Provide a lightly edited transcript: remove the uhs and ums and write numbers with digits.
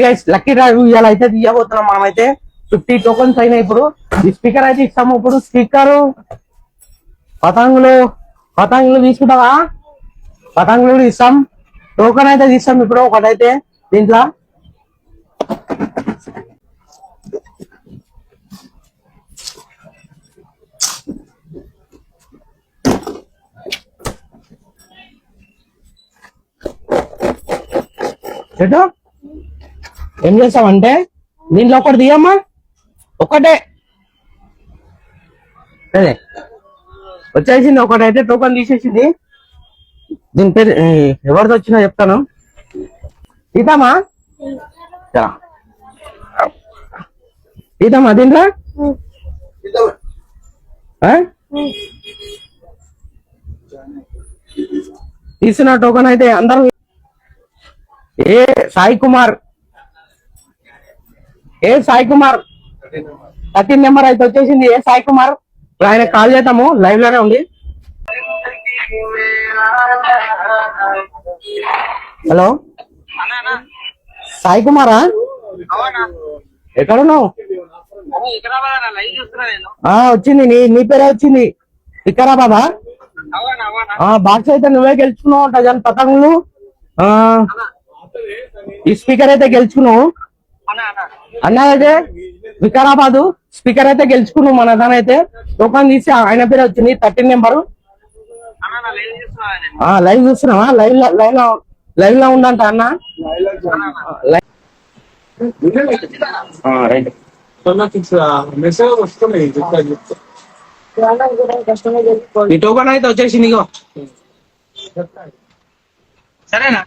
Lucky draw ఇవాళ అయితే తీయబోతున్నాం మనమైతే 50 టోకన్స్ అయినాయి. ఇప్పుడు ఈ స్పీకర్ అయితే ఇస్తాము. ఇప్పుడు స్పీకర్ పతంగులు తీసుకుంటావా? పతంగులు ఇస్తాం. టోకన్ అయితే తీస్తాం ఇప్పుడు ఒకటైతే దీంట్లో. చెట్టు ఏం చేస్తామంటే దీంట్లో ఒకటి తీయమ్మా, ఒకటే అదే వచ్చేసింది. ఒకటైతే టోకన్ తీసేసింది. దీని పేరు ఎవరిది వచ్చినా చెప్తాను. తీతామా తీతామా దీంట్లో తీసిన టోకన్ అయితే అందరూ ఏ సాయి కుమార్ 13 నెంబర్ అయితే వచ్చేసింది. ఏ సాయి కుమార్ ఆయన కాల్ చేద్దాము, లైవ్ లోనే ఉంది. హలో సాయి కుమారా, ఎక్కడున్నావు? వచ్చింది నీ పేరే వచ్చింది, వికారాబాదా. బాక్స్ అయితే నువ్వే గెలుచుకున్నావు. డజన్ పతంగులు, ఈ స్పీకర్ అయితే గెలుచుకున్నావు అన్న. అయితే వికారాబాదు స్పీకర్ అయితే గెలుచుకున్నావు. మన దానైతే టోకన్ తీసి ఆయన పేరు వచ్చింది 13 నెంబరు. లైవ్ చూస్తున్నావా? లైవ్ లో ఉందంట అన్న. ఈ టోకన్ అయితే వచ్చేసింది. సరేనా?